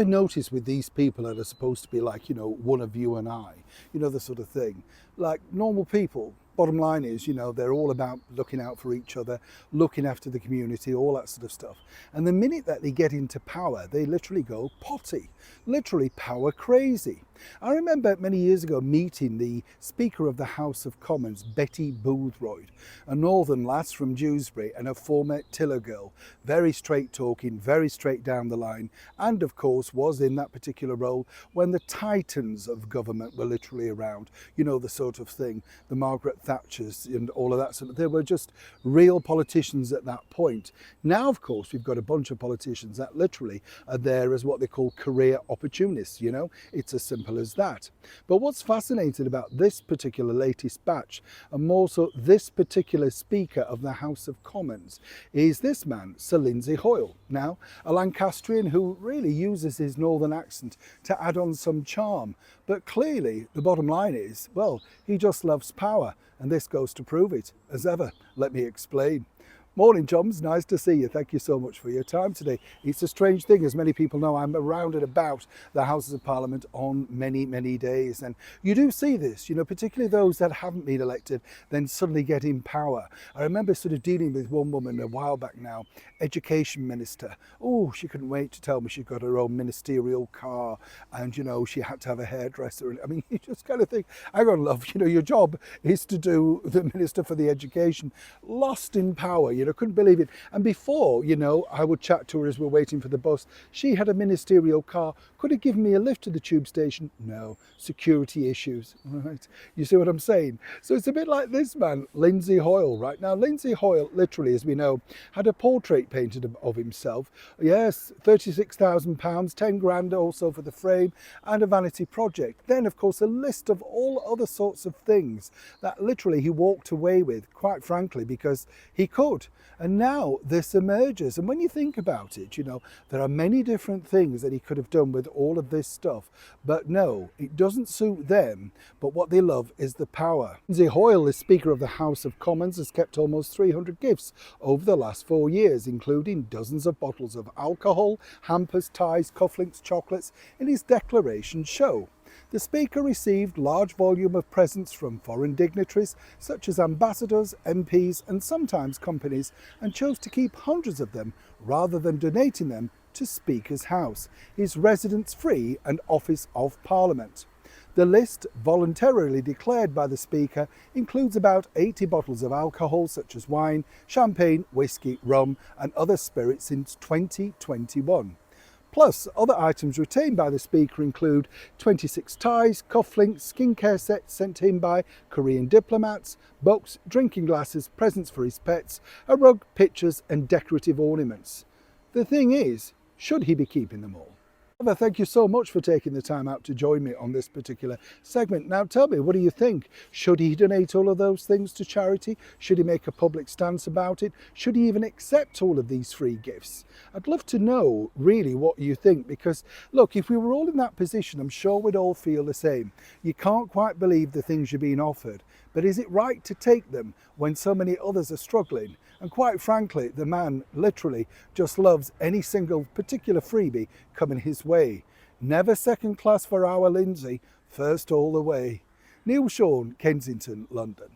ever noticed with these people that are supposed to be like, one of you and I, the sort of thing, like normal people, bottom line is, they're all about looking out for each other, looking after the community, all that sort of stuff. And the minute that they get into power, they literally go potty, literally power crazy. I remember many years ago meeting the Speaker of the House of Commons, Betty Boothroyd, a northern lass from Dewsbury and a former Tiller girl, very straight talking, very straight down the line, and of course was in that particular role when the titans of government were literally around, the sort of thing, the Margaret Thatchers and all of that sort of, they were just real politicians at that point. Now, of course, we've got a bunch of politicians that literally are there as what they call career opportunists, it's as simple as that. But what's fascinating about this particular latest batch, and more so this particular Speaker of the House of Commons, is this man, Sir Lindsay Hoyle. Now, a Lancastrian who really uses his northern accent to add on some charm. But clearly, the bottom line is, well, he just loves power, and this goes to prove it. As ever, let me explain. Morning, chums. Nice to see you. Thank you so much for your time today. It's a strange thing, as many people know, I'm around and about the Houses of Parliament on many, many days. And you do see this, particularly those that haven't been elected, then suddenly get in power. I remember sort of dealing with one woman a while back now, education minister. Oh, she couldn't wait to tell me she'd got her own ministerial car and, she had to have a hairdresser. I mean, you just kind of think, hang on, love, your job is to do the Minister for the Education. Lost in power, couldn't believe it. And before, I would chat to her as we're waiting for the bus. She had a ministerial car, could have given me a lift to the tube station. No, security issues, right? You see what I'm saying? So it's a bit like this man, Lindsay Hoyle, right? Now, Lindsay Hoyle, literally, as we know, had a portrait painted of himself. Yes, £36,000, 10 grand also for the frame, and a vanity project. Then, of course, a list of all other sorts of things that literally he walked away with, quite frankly, because he could. And now this emerges. And when you think about it, there are many different things that he could have done with all of this stuff. But no, it doesn't suit them. But what they love is the power. Lindsay Hoyle, the Speaker of the House of Commons, has kept almost 300 gifts over the last 4 years, including dozens of bottles of alcohol, hampers, ties, cufflinks, chocolates in his declaration show. The Speaker received large volume of presents from foreign dignitaries such as ambassadors, MPs and sometimes companies, and chose to keep hundreds of them rather than donating them to Speaker's House, his residence-free and Office of Parliament. The list, voluntarily declared by the Speaker, includes about 80 bottles of alcohol such as wine, champagne, whiskey, rum and other spirits since 2021. Plus, other items retained by the Speaker include 26 ties, cufflinks, skincare sets sent to him by Korean diplomats, books, drinking glasses, presents for his pets, a rug, pictures and decorative ornaments. The thing is, should he be keeping them all? Thank you so much for taking the time out to join me on this particular segment. Now tell me, what do you think? Should he donate all of those things to charity? Should he make a public stance about it? Should he even accept all of these free gifts? I'd love to know really what you think, because look, if we were all in that position, I'm sure we'd all feel the same. You can't quite believe the things you're being offered, but is it right to take them when so many others are struggling? And quite frankly, the man literally just loves any single particular freebie coming his way. Never second class for our Lindsay, first all the way. Neil Sean, Kensington, London.